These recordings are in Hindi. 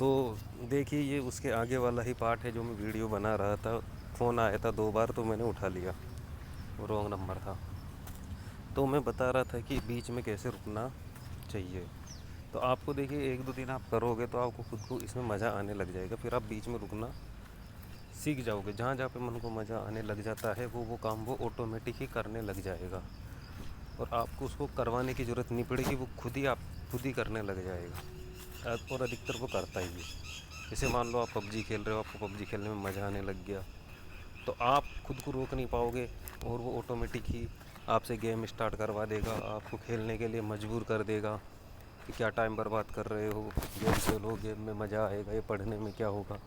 तो देखिए ये उसके आगे वाला ही पार्ट है जो मैं वीडियो बना रहा था। फ़ोन आया था 2 बार तो मैंने उठा लिया, वो रॉन्ग नंबर था। तो मैं बता रहा था कि बीच में कैसे रुकना चाहिए। तो आपको देखिए 1-2 दिन आप करोगे तो आपको खुद को इसमें मज़ा आने लग जाएगा, फिर आप बीच में रुकना सीख जाओगे। जहाँ जहाँ पे मन को मज़ा आने लग जाता है वो काम वो ऑटोमेटिक ही करने लग जाएगा, और आपको उसको करवाने की ज़रूरत नहीं पड़ेगी, वो खुद ही करने लग जाएगा। और अधिकतर वो करता ही है। जैसे मान लो आप पबजी खेल रहे हो, आपको पबजी खेलने में मज़ा आने लग गया, तो आप खुद को रोक नहीं पाओगे, और वो ऑटोमेटिक ही आपसे गेम स्टार्ट करवा देगा, आपको खेलने के लिए मजबूर कर देगा कि क्या टाइम बर्बाद कर रहे हो, गेम खेलो, गेम में मज़ा आएगा, ये पढ़ने में क्या होगा।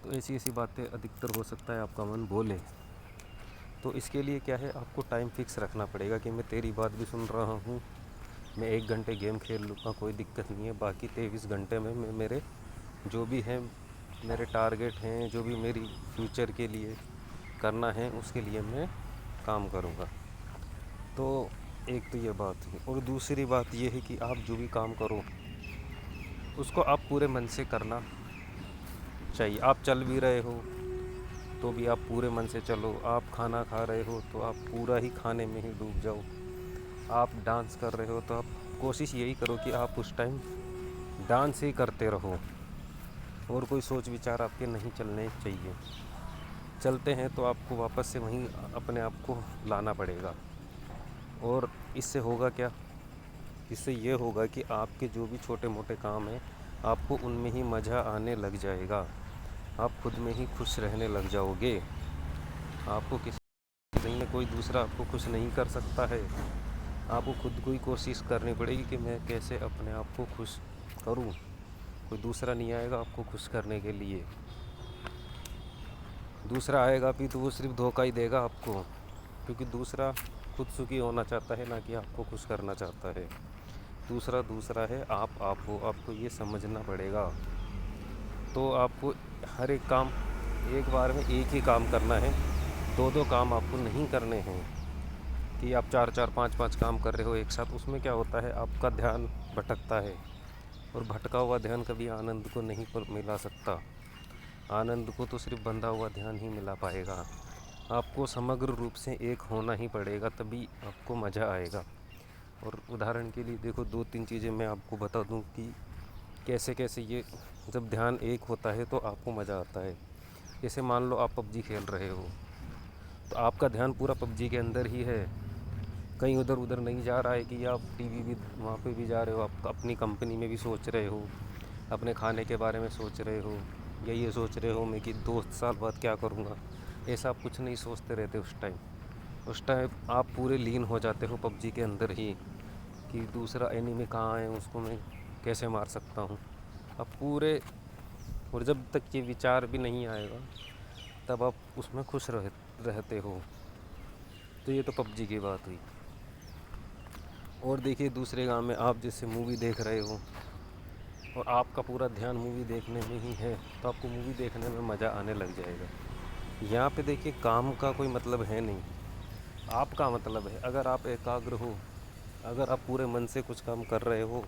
तो ऐसी ऐसी बातें अधिकतर हो सकता है आपका मन बोले। तो इसके लिए क्या है, आपको टाइम फिक्स रखना पड़ेगा कि मैं तेरी बात भी सुन रहा हूँ, मैं 1 घंटे गेम खेल लूँगा, कोई दिक्कत नहीं है, बाकी 23 घंटे में मैं मेरे जो भी हैं मेरे टारगेट हैं, जो भी मेरी फ्यूचर के लिए करना है उसके लिए मैं काम करूँगा। तो एक तो ये बात है, और दूसरी बात ये है कि आप जो भी काम करो उसको आप पूरे मन से करना चाहिए। आप चल भी रहे हो तो भी आप पूरे मन से चलो, आप खाना खा रहे हो तो आप पूरा ही खाने में ही डूब जाओ, आप डांस कर रहे हो तो आप कोशिश यही करो कि आप उस टाइम डांस ही करते रहो, और कोई सोच विचार आपके नहीं चलने चाहिए। चलते हैं तो आपको वापस से वहीं अपने आप को लाना पड़ेगा। और इससे होगा क्या, इससे ये होगा कि आपके जो भी छोटे मोटे काम हैं आपको उनमें ही मज़ा आने लग जाएगा, आप खुद में ही खुश रहने लग जाओगे। आपको किसी नहीं है, कोई दूसरा आपको खुश नहीं कर सकता है, आपको खुद को ही कोशिश करनी पड़ेगी कि मैं कैसे अपने आप को खुश करूं। कोई दूसरा नहीं आएगा आपको खुश करने के लिए। दूसरा आएगा भी तो वो सिर्फ धोखा ही देगा आपको, क्योंकि दूसरा खुद सुखी होना चाहता है, ना कि आपको खुश करना चाहता है। दूसरा दूसरा है, आप हो, आपको ये समझना पड़ेगा। तो आपको हर एक काम एक बार में एक ही काम करना है, दो दो काम आपको नहीं करने हैं कि आप चार चार पाँच पाँच काम कर रहे हो एक साथ। उसमें क्या होता है, आपका ध्यान भटकता है, और भटका हुआ ध्यान कभी आनंद को नहीं मिला सकता। आनंद को तो सिर्फ बंधा हुआ ध्यान ही मिला पाएगा। आपको समग्र रूप से एक होना ही पड़ेगा, तभी आपको मज़ा आएगा। और उदाहरण के लिए देखो, 2-3 चीज़ें मैं आपको बता दूं कि कैसे कैसे ये जब ध्यान एक होता है तो आपको मज़ा आता है। जैसे मान लो आप पबजी खेल रहे हो, तो आपका ध्यान पूरा पबजी के अंदर ही है, कहीं उधर उधर नहीं जा रहा है कि आप टीवी भी वहाँ पे भी जा रहे हो, आप अपनी कंपनी में भी सोच रहे हो, अपने खाने के बारे में सोच रहे हो, या ये सोच रहे हो मैं कि 2 साल बाद क्या करूँगा। ऐसा आप कुछ नहीं सोचते रहते उस टाइम आप पूरे लीन हो जाते हो पबजी के अंदर ही, कि दूसरा एनिमी कहाँ है, उसको मैं कैसे मार सकता हूँ। अब पूरे, और जब तक ये विचार भी नहीं आएगा तब आप उसमें रहते हो। तो ये तो पबजी की बात हुई। और देखिए दूसरे गांव में आप जैसे मूवी देख रहे हो, और आपका पूरा ध्यान मूवी देखने में ही है, तो आपको मूवी देखने में मज़ा आने लग जाएगा। यहाँ पे देखिए काम का कोई मतलब है नहीं, आपका मतलब है। अगर आप एकाग्र हो, अगर आप पूरे मन से कुछ काम कर रहे हो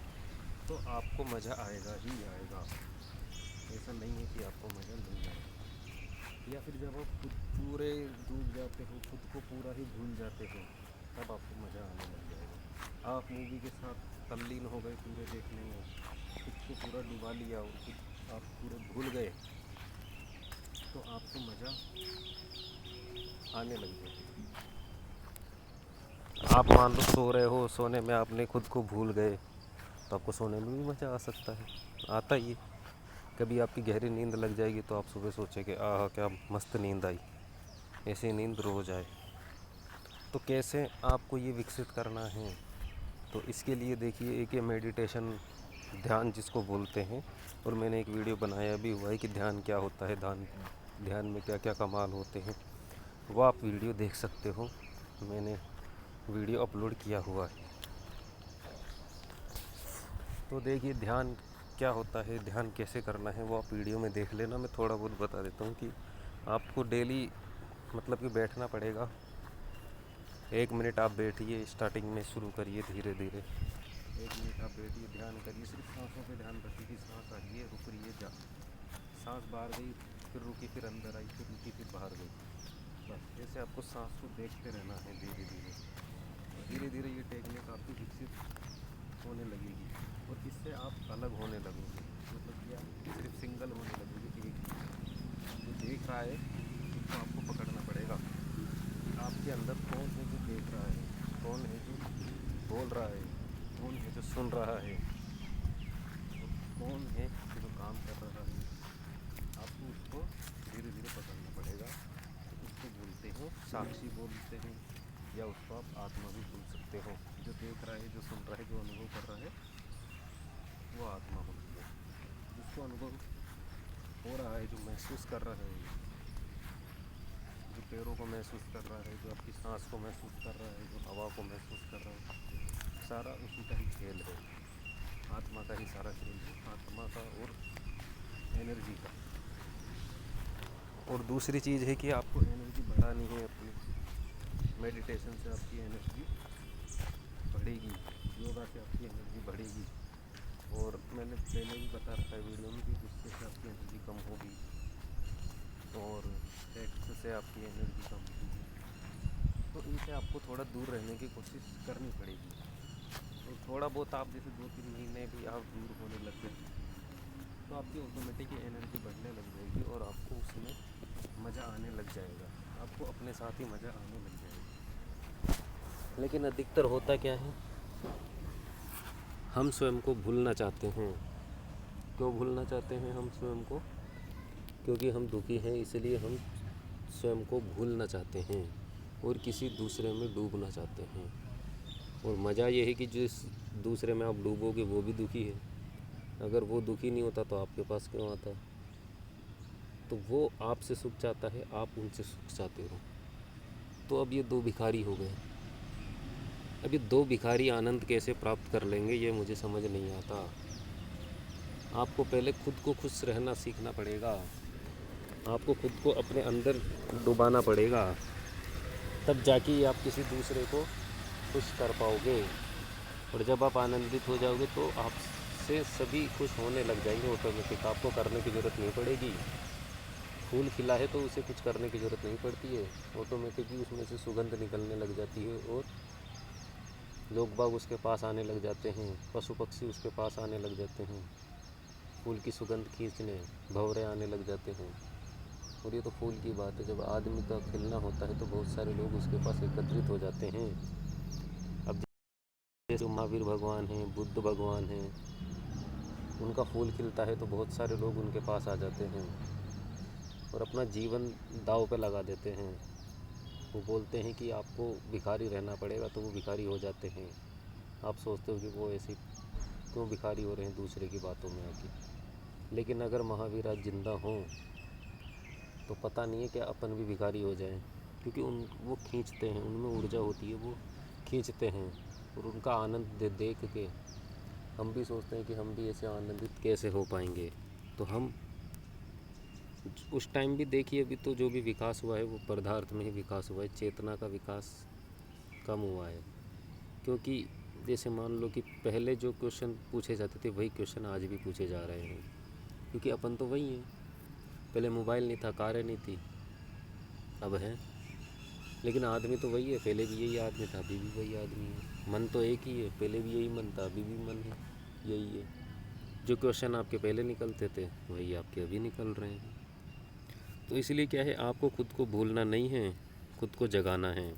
तो आपको मज़ा आएगा ही आएगा। ऐसा नहीं है कि आपको मज़ा नहीं आएगा। या फिर जब आप खुद पूरे डूब जाते हो, खुद को पूरा ही भूल जाते हो, तब आपको मज़ा आने लग जाएगा। आप मूवी के साथ तल्लीन हो गए पूरे देखने में, खुद को पूरा डुबा लिया और खुद आप पूरे भूल गए, तो आपको मज़ा आने लग जाएगा। आप मान लो सो रहे हो, सोने में आपने खुद को भूल गए, तो आपको सोने में भी मज़ा आ सकता है, आता ही है। कभी आपकी गहरी नींद लग जाएगी तो आप सुबह सोचेंगे आह क्या मस्त नींद आई। ऐसी नींद रोज़ आए। तो कैसे आपको ये विकसित करना है, तो इसके लिए देखिए एक ये मेडिटेशन, ध्यान जिसको बोलते हैं, और मैंने एक वीडियो बनाया भी हुआ है कि ध्यान क्या होता है, ध्यान में क्या क्या कमाल होते हैं, वो आप वीडियो देख सकते हो, मैंने वीडियो अपलोड किया हुआ है। तो देखिए ध्यान क्या होता है, ध्यान कैसे करना है, वो आप वीडियो में देख लेना। मैं थोड़ा बहुत बता देता हूँ कि आपको डेली मतलब कि बैठना पड़ेगा। 1 मिनट आप बैठिए, स्टार्टिंग में शुरू करिए धीरे धीरे, एक मिनट आप बैठिए, ध्यान करिए, सिर्फ सांसों पे ध्यान रखिए कि सांस आ रही है, रुक रही है, जा, सांस बाहर गई, फिर रुकी, फिर अंदर आई, फिर रुकी, फिर बाहर गई। बस ऐसे आपको सांस को देखते रहना है धीरे धीरे, और धीरे धीरे ये टेक्निक आपकी विकसित होने लगेगी, और इससे आप अलग होने लगोगे। मतलब कि आप सिर्फ सिंगल होने लगोगे, एक जो देख रहा है उसको आपको पकड़ना पड़ेगा। आपके अंदर कौन है जो देख रहा है, कौन है जो बोल रहा है, कौन है जो सुन रहा है, और कौन है जो काम कर रहा है। आपको उसको धीरे धीरे पकड़ना पड़ेगा। उसको बोलते हैं साक्षी बोलते हैं, या उसको आप आत्मा भी बोल सकते हो। जो देख रहा है, जो सुन रहा है, जो अनुभव कर रहा है, वो आत्मा होती है। जिसको अनुभव हो रहा है, जो महसूस कर रहा है, जो पैरों को महसूस कर रहा है, जो आपकी सांस को महसूस कर रहा है, जो हवा को महसूस कर रहा है, सारा उसी का ही खेल है। आत्मा का ही सारा खेल है, आत्मा का और एनर्जी का। और दूसरी चीज़ है कि आपको एनर्जी बढ़ानी है अपनी। मेडिटेशन से आपकी एनर्जी बढ़ेगी, योगा से आपकी एनर्जी बढ़ेगी। और मैंने पहले भी बता रखा है वीडियो में कि गुस्से से आपकी एनर्जी कम होगी, और टेक्स्ट से आपकी एनर्जी कम होगी। तो इनसे आपको थोड़ा दूर रहने की कोशिश करनी पड़ेगी। और थोड़ा बहुत आप जैसे 2-3 महीने भी आप दूर होने लग गए, तो आपकी ऑटोमेटिक एनर्जी बढ़ने लग जाएगी, और आपको उसमें मज़ा आने लग जाएगा। आपको अपने साथ ही मज़ा आने लग जाएगा। लेकिन अधिकतर होता क्या है, हम स्वयं को भूलना चाहते हैं। क्यों भूलना चाहते हैं हम स्वयं को? क्योंकि हम दुखी हैं, इसलिए हम स्वयं को भूलना चाहते हैं और किसी दूसरे में डूबना चाहते हैं। और मज़ा ये है कि जिस दूसरे में आप डूबोगे वो भी दुखी है। अगर वो दुखी नहीं होता तो आपके पास क्यों आता? तो वो आपसे सुख चाहता है, आप उनसे सुख चाहते हो। तो अब ये दो भिखारी हो गए। अब ये दो भिखारी आनंद कैसे प्राप्त कर लेंगे, ये मुझे समझ नहीं आता। आपको पहले खुद को खुश रहना सीखना पड़ेगा। आपको खुद को अपने अंदर डुबाना पड़ेगा, तब जाके आप किसी दूसरे को खुश कर पाओगे। और जब आप आनंदित हो जाओगे तो आपसे सभी खुश होने लग जाएंगे ऑटोमेटिक। आपको करने की ज़रूरत नहीं पड़ेगी। फूल खिला है तो उसे कुछ करने की ज़रूरत नहीं पड़ती है, ऑटोमेटिकली उसमें से सुगंध निकलने लग जाती है, और लोग बाग उसके पास आने लग जाते हैं, पशु पक्षी उसके पास आने लग जाते हैं, फूल की सुगंध खींचने भंवरे आने लग जाते हैं। और ये तो फूल की बात है, जब आदमी का खिलना होता है तो बहुत सारे लोग उसके पास एकत्रित हो जाते हैं। अब जैसे महावीर भगवान हैं, बुद्ध भगवान हैं, उनका फूल खिलता है तो बहुत सारे लोग उनके पास आ जाते हैं और अपना जीवन दांव पे लगा देते हैं। वो बोलते हैं कि आपको भिखारी रहना पड़ेगा, तो वो भिखारी हो जाते हैं। आप सोचते हो कि वो ऐसे क्यों भिखारी हो रहे हैं दूसरे की बातों में आके। लेकिन अगर महावीर आज जिंदा हों तो पता नहीं है कि अपन भी भिखारी हो जाएं, क्योंकि वो खींचते हैं, उनमें ऊर्जा होती है, वो खींचते हैं। और उनका आनंद देख के हम भी सोचते हैं कि हम भी ऐसे आनंदित कैसे हो पाएंगे। तो हम उस टाइम भी देखिए, अभी तो जो भी विकास हुआ है वो पदार्थ में ही विकास हुआ है, चेतना का विकास कम हुआ है। क्योंकि जैसे मान लो कि पहले जो क्वेश्चन पूछे जाते थे वही क्वेश्चन आज भी पूछे जा रहे हैं, क्योंकि अपन तो वही हैं। पहले मोबाइल नहीं था, कारें नहीं थी, अब है। लेकिन आदमी तो वही है, पहले भी यही आदमी था, अभी भी वही आदमी है। मन तो एक ही है, पहले भी यही मन था, अभी भी मन है, यही है। जो क्वेश्चन आपके पहले निकलते थे वही आपके अभी निकल रहे हैं। तो इसलिए क्या है, आपको खुद को भूलना नहीं है, खुद को जगाना है।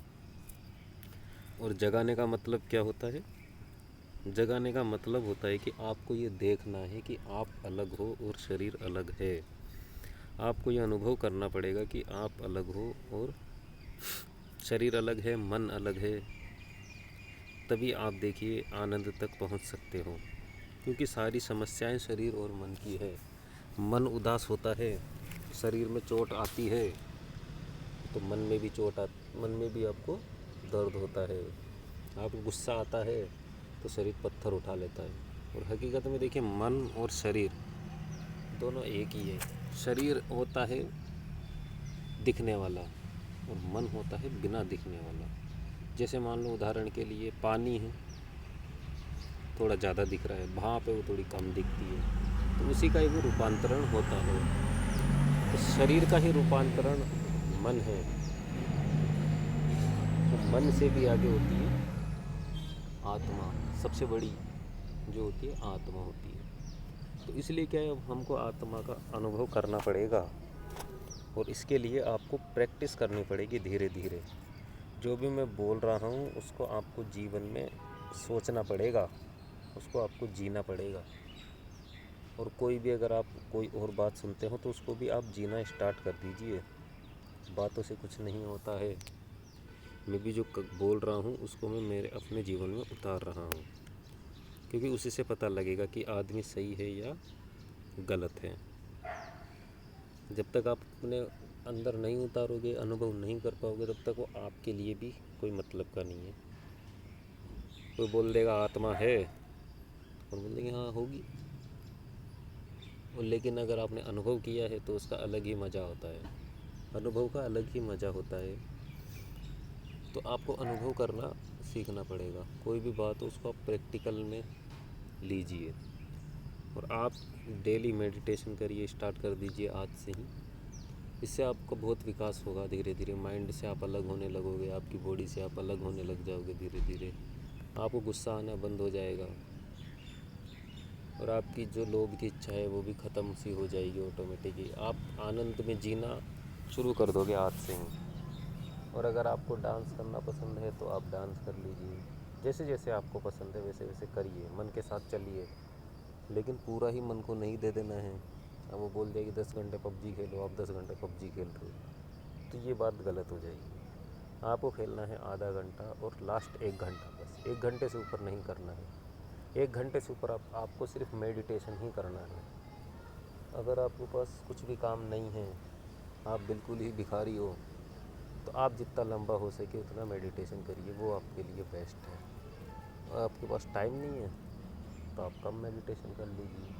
और जगाने का मतलब क्या होता है? जगाने का मतलब होता है कि आपको ये देखना है कि आप अलग हो और शरीर अलग है। आपको ये अनुभव करना पड़ेगा कि आप अलग हो और शरीर अलग है, मन अलग है। तभी आप देखिए आनंद तक पहुंच सकते हो, क्योंकि सारी समस्याएं शरीर और मन की है। मन उदास होता है, शरीर में चोट आती है, तो मन में भी मन में भी आपको दर्द होता है। आपको गुस्सा आता है तो शरीर पत्थर उठा लेता है। और हकीकत में देखिए, मन और शरीर दोनों एक ही है। शरीर होता है दिखने वाला और मन होता है बिना दिखने वाला। जैसे मान लो उदाहरण के लिए पानी है, थोड़ा ज़्यादा दिख रहा है, वहाँ पे वो थोड़ी कम दिखती है। तो उसी का ही वो रूपांतरण होता है। तो शरीर का ही रूपांतरण मन है, तो मन से भी आगे होती है आत्मा। सबसे बड़ी जो होती है आत्मा होती है। तो इसलिए क्या है, अब हमको आत्मा का अनुभव करना पड़ेगा, और इसके लिए आपको प्रैक्टिस करनी पड़ेगी धीरे धीरे। जो भी मैं बोल रहा हूँ उसको आपको जीवन में सोचना पड़ेगा, उसको आपको जीना पड़ेगा। और कोई भी अगर आप कोई और बात सुनते हो तो उसको भी आप जीना स्टार्ट कर दीजिए। बातों से कुछ नहीं होता है। मैं भी जो बोल रहा हूँ उसको मैं मेरे अपने जीवन में उतार रहा हूँ, क्योंकि उसी से पता लगेगा कि आदमी सही है या गलत है। जब तक आप अपने अंदर नहीं उतारोगे, अनुभव नहीं कर पाओगे, तब तक वो आपके लिए भी कोई मतलब का नहीं है। कोई बोल देगा आत्मा है, और बोल देंगे हाँ होगी, और लेकिन अगर आपने अनुभव किया है तो उसका अलग ही मज़ा होता है। अनुभव का अलग ही मज़ा होता है। तो आपको अनुभव करना सीखना पड़ेगा। कोई भी बात हो उसको आप प्रैक्टिकल में लीजिए, और आप डेली मेडिटेशन करिए, स्टार्ट कर दीजिए आज से ही। इससे आपका बहुत विकास होगा। धीरे धीरे माइंड से आप अलग होने लगोगे, आपकी बॉडी से आप अलग होने लग जाओगे। धीरे धीरे आपको गुस्सा आना बंद हो जाएगा, और आपकी जो लोभ की इच्छा है वो भी ख़त्म सी हो जाएगी ऑटोमेटिकली। आप आनंद में जीना शुरू कर दोगे आज से ही। और अगर आपको डांस करना पसंद है तो आप डांस कर लीजिए। जैसे जैसे आपको पसंद है वैसे वैसे करिए, मन के साथ चलिए, लेकिन पूरा ही मन को नहीं दे देना है। अब वो बोल देगी 10 घंटे पबजी खेलो, आप 10 घंटे पबजी खेल रहे हो, तो ये बात गलत हो जाएगी। आपको खेलना है आधा घंटा और लास्ट 1 घंटा, बस 1 घंटे से ऊपर नहीं करना है। 1 घंटे से ऊपर आपको सिर्फ मेडिटेशन ही करना है। अगर आपके पास कुछ भी काम नहीं है, आप बिल्कुल ही भिखारी हो, तो आप जितना लंबा हो सके उतना मेडिटेशन करिए, वो आपके लिए बेस्ट है। और आपके पास टाइम नहीं है तो आप कम मेडिटेशन कर लीजिए,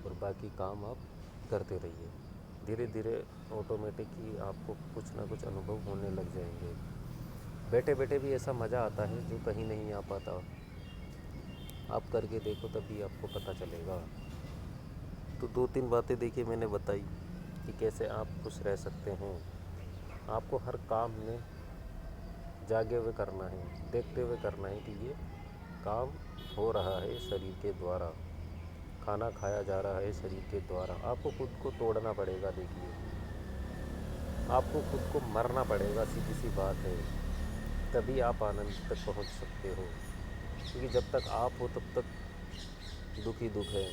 और बाकी काम आप करते रहिए। धीरे धीरे ऑटोमेटिक ही आपको कुछ ना कुछ अनुभव होने लग जाएंगे। बैठे बैठे भी ऐसा मज़ा आता है जो कहीं नहीं आ पाता। आप करके देखो तभी आपको पता चलेगा। तो 2-3 बातें देखिए मैंने बताई कि कैसे आप खुश रह सकते हैं। आपको हर काम में जागे हुए करना है, देखते हुए करना है कि ये काम हो रहा है शरीर के द्वारा, खाना खाया जा रहा है शरीर के द्वारा। आपको खुद को तोड़ना पड़ेगा। देखिए, आपको खुद को मरना पड़ेगा, सीधी सी बात है। तभी आप आनंद तक पहुंच सकते हो, क्योंकि जब तक आप हो तब तक दुख ही दुख है।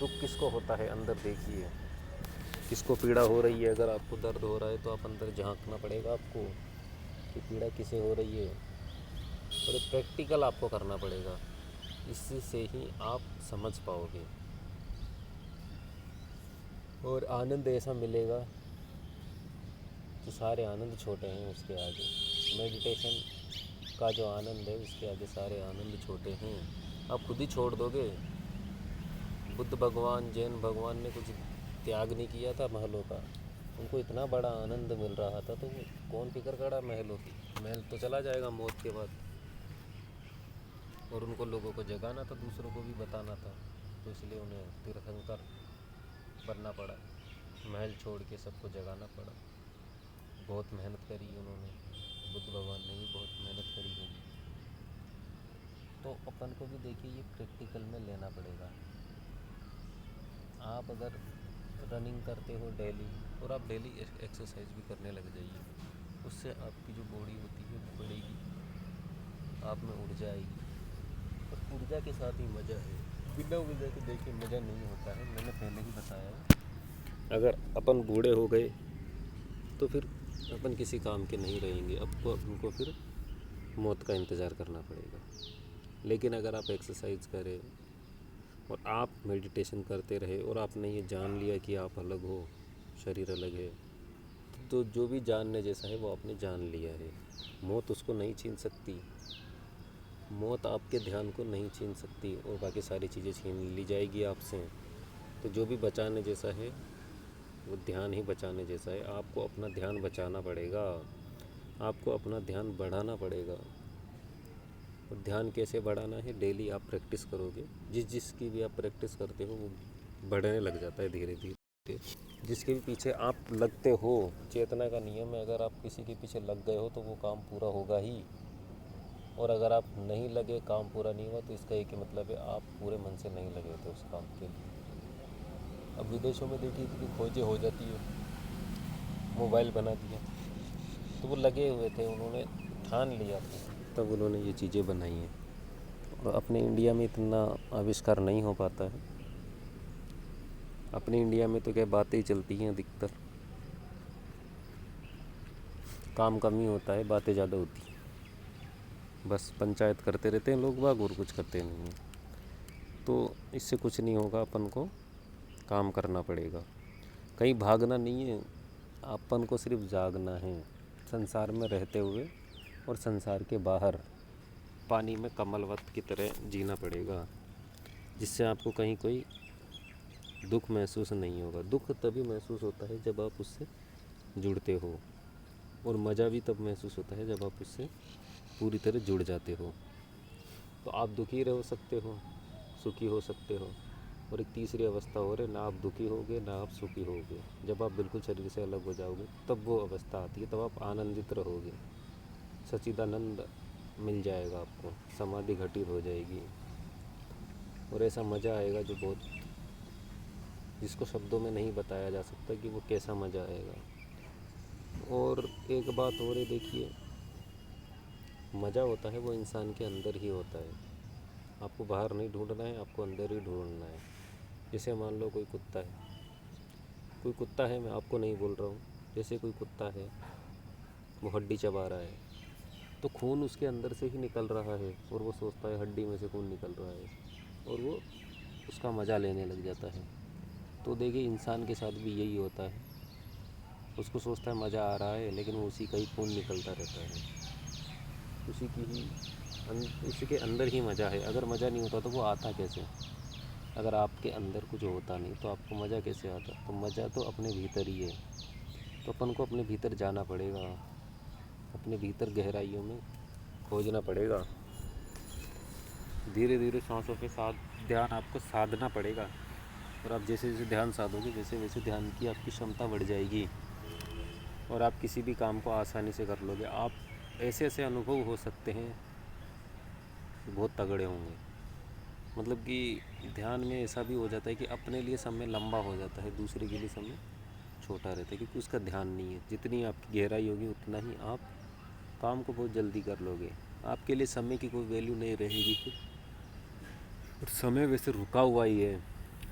दुख किसको होता है अंदर देखिए, किसको पीड़ा हो रही है। अगर आपको दर्द हो रहा है तो आप अंदर झांकना पड़ेगा आपको कि पीड़ा किसे हो रही है, और प्रैक्टिकल आपको करना पड़ेगा। इससे से ही आप समझ पाओगे, और आनंद ऐसा मिलेगा कि सारे आनंद छोटे हैं उसके आगे। मेडिटेशन का जो आनंद है उसके आगे सारे आनंद छोटे हैं। आप खुद ही छोड़ दोगे। बुद्ध भगवान, जैन भगवान ने कुछ त्याग नहीं किया था महलों का, उनको इतना बड़ा आनंद मिल रहा था, तो वो कौन फिक्र करा महलों की। महल तो चला जाएगा मौत के बाद, और उनको लोगों को जगाना था, दूसरों को भी बताना था, तो इसलिए उन्हें तीर्थंकर बनना पड़ा, महल छोड़ के सबको जगाना पड़ा। बहुत मेहनत करी उन्होंने, बुद्ध भगवान ने भी बहुत मेहनत करी होगी। तो अपन को भी देखिए ये प्रैक्टिकल में लेना पड़ेगा। आप अगर रनिंग करते हो डेली, और आप डेली एक्सरसाइज भी करने लग जाइए, उससे आपकी जो बॉडी होती है वो बढ़ेगी, आप में ऊर्जा आएगी। और ऊर्जा के साथ ही मज़ा है। बिना ऊर्जा के देखिए मज़ा नहीं होता है, मैंने पहले ही बताया है। अगर अपन बूढ़े हो गए तो फिर अपन किसी काम के नहीं रहेंगे, हमको फिर मौत का इंतज़ार करना पड़ेगा। लेकिन अगर आप एक्सरसाइज करें और आप मेडिटेशन करते रहे, और आपने ये जान लिया कि आप अलग हो, शरीर अलग है, तो जो भी जानने जैसा है वो आपने जान लिया है। मौत उसको नहीं छीन सकती, मौत आपके ध्यान को नहीं छीन सकती, और बाकी सारी चीज़ें छीन ली जाएगी आपसे। तो जो भी बचाने जैसा है वो ध्यान ही बचाने जैसा है। आपको अपना ध्यान बचाना पड़ेगा, आपको अपना ध्यान बढ़ाना पड़ेगा। और ध्यान कैसे बढ़ाना है, डेली आप प्रैक्टिस करोगे, जिसकी भी आप प्रैक्टिस करते हो वो बढ़ने लग जाता है धीरे धीरे। जिसके भी पीछे आप लगते हो, चेतना का नियम है, अगर आप किसी के पीछे लग गए हो तो वो काम पूरा होगा ही। और अगर आप नहीं लगे, काम पूरा नहीं हुआ, तो इसका एक ही मतलब है, आप पूरे मन से नहीं लगे थे उस काम के लिए। अब विदेशों में देखिए कि खोजें हो जाती है, मोबाइल बना दिया, तो वो लगे हुए थे, उन्होंने ठान लिया था, तब उन्होंने ये चीज़ें बनाई हैं। और अपने इंडिया में इतना आविष्कार नहीं हो पाता है। अपने इंडिया में तो क्या बातें ही चलती हैं अधिकतर, काम कम ही होता है, बातें ज़्यादा होती हैं। बस पंचायत करते रहते हैं लोग बाग और कुछ करते नहीं हैं। तो इससे कुछ नहीं होगा, अपन को काम करना पड़ेगा, कहीं भागना नहीं है, अपन को सिर्फ जागना है संसार में रहते हुए, और संसार के बाहर पानी में कमलवत की तरह जीना पड़ेगा, जिससे आपको कहीं कोई दुख महसूस नहीं होगा। दुख तभी महसूस होता है जब आप उससे जुड़ते हो, और मज़ा भी तब महसूस होता है जब आप उससे पूरी तरह जुड़ जाते हो। तो आप दुखी रह सकते हो, सुखी हो सकते हो, और एक तीसरी अवस्था हो रही, ना आप दुखी होगे ना आप सुखी होगे। जब आप बिल्कुल शरीर से अलग हो जाओगे तब वो अवस्था आती है, तब आप आनंदित रहोगे, सच्चिदानंद मिल जाएगा आपको, समाधि घटित हो जाएगी, और ऐसा मज़ा आएगा जो बहुत, जिसको शब्दों में नहीं बताया जा सकता कि वो कैसा मज़ा आएगा। और एक बात और है, देखिए, मज़ा होता है वो इंसान के अंदर ही होता है, आपको बाहर नहीं ढूंढना है, आपको अंदर ही ढूंढना है। जैसे मान लो कोई कुत्ता है, मैं आपको नहीं बोल रहा हूँ, जैसे कोई कुत्ता है, वो हड्डी चबा रहा है, तो खून उसके अंदर से ही निकल रहा है, और वो सोचता है हड्डी में से खून निकल रहा है, और वो उसका मज़ा लेने लग जाता है। तो देखिए इंसान के साथ भी यही होता है, उसको सोचता है मज़ा आ रहा है, लेकिन वो उसी का ही खून निकलता रहता है, उसी के अंदर ही मज़ा है। अगर मज़ा नहीं होता तो वो आता कैसे? अगर आपके अंदर कुछ होता नहीं तो आपको मज़ा कैसे आता? तो मज़ा तो अपने भीतर ही है। तो अपन को अपने भीतर जाना पड़ेगा, अपने भीतर गहराइयों में खोजना पड़ेगा, धीरे धीरे सांसों के साथ ध्यान आपको साधना पड़ेगा। और आप जैसे जैसे ध्यान साधोगे, वैसे वैसे ध्यान की आपकी क्षमता बढ़ जाएगी, और आप किसी भी काम को आसानी से कर लोगे। आप ऐसे ऐसे अनुभव हो सकते हैं, बहुत तगड़े होंगे। मतलब कि ध्यान में ऐसा भी हो जाता है कि अपने लिए समय लंबा हो जाता है, दूसरे के लिए समय छोटा रहता है, क्योंकि उसका ध्यान नहीं है। जितनी आपकी गहराई होगी उतना ही आप काम को बहुत जल्दी कर लोगे, आपके लिए समय की कोई वैल्यू नहीं रहेगी फिर। और समय वैसे रुका हुआ ही है,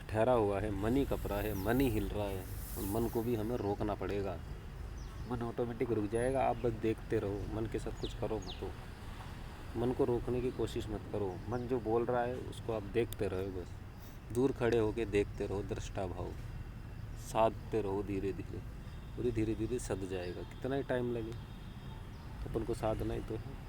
ठहरा हुआ है, मन ही कप रहा है, मन ही हिल रहा है, और मन को भी हमें रोकना पड़ेगा। मन ऑटोमेटिक रुक जाएगा, आप बस देखते रहो, मन के साथ कुछ करो मत। मन को रोकने की कोशिश मत करो, मन जो बोल रहा है उसको आप देखते रहो, बस दूर खड़े होके देखते रहो, दृष्टा भाव साधते रहो धीरे धीरे, और ये धीरे धीरे सध जाएगा। कितना ही टाइम लगे, अपन को साधना ही तो है।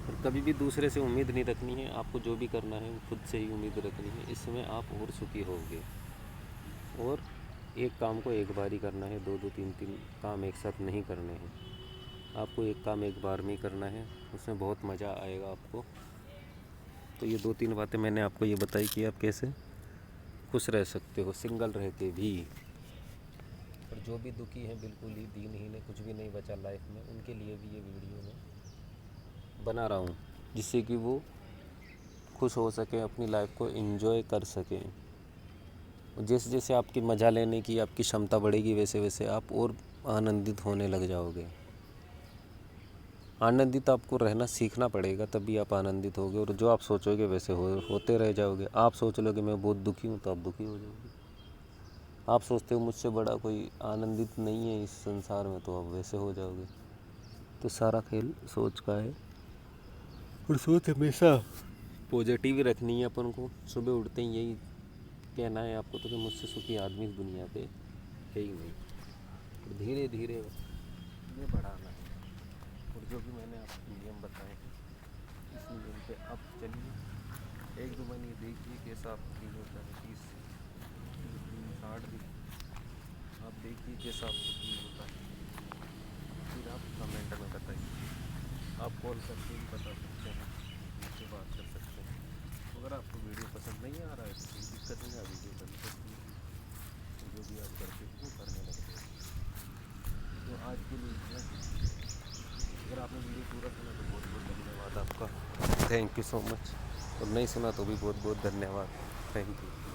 और कभी भी दूसरे से उम्मीद नहीं रखनी है, आपको जो भी करना है वो खुद से ही उम्मीद रखनी है, इसमें आप और सुखी होगे। और एक काम को एक बार ही करना है, दो दो तीन तीन काम एक साथ नहीं करने हैं। आपको एक काम एक बार में ही करना है, उसमें बहुत मज़ा आएगा आपको। तो ये दो तीन बातें मैंने आपको ये बताई कि आप कैसे खुश रह सकते हो सिंगल रह के भी। और जो भी दुखी हैं, बिल्कुल ही दीनहीन है, कुछ भी नहीं बचा लाइफ में, उनके लिए भी ये वीडियो मैं बना रहा हूँ, जिससे कि वो खुश हो सकें, अपनी लाइफ को एंजॉय कर सकें। जैसे जैसे आपकी मज़ा लेने की आपकी क्षमता बढ़ेगी, वैसे वैसे आप और आनंदित होने लग जाओगे। आनंदित आपको रहना सीखना पड़ेगा, तभी आप आनंदित होगे। और जो आप सोचोगे वैसे होते रह जाओगे। आप सोच लोगे मैं बहुत दुखी हूँ, तो आप दुखी हो जाओगे। आप सोचते हो मुझसे बड़ा कोई आनंदित नहीं है इस संसार में, तो आप वैसे हो जाओगे। तो सारा खेल सोच का है, और सोच हमेशा पॉजिटिव ही रखनी है अपन को। सुबह उठते ही यही कहना है आपको तो कि मुझसे सुखी आदमी इस दुनिया पे है ही नहीं। और धीरे धीरे ये बढ़ाना है। और जो भी मैंने आपको नियम बताए हैं, इस नियम पे आप चलिए, एक दो महीने देखिए कैसा आपको फील होता है। 30 दिन 60 दिन आप देखिए कैसा आपको फील होता है, फिर आप कमेंट में बताइए। आप कॉल करके भी बता सकते हैं, मुझसे बात कर सकते हैं। अगर आपको वीडियो पसंद नहीं आ रहा है तो कोई दिक्कत नहीं, आप वीडियो बंद कर दीजिए, तो जो भी आप करते थे वो करने लग जाइए। तो आज के लिए इतना ही। अगर आपने वीडियो पूरा सुना तो बहुत बहुत धन्यवाद आपका, थैंक यू सो मच। और नहीं सुना तो भी बहुत बहुत धन्यवाद, थैंक यू।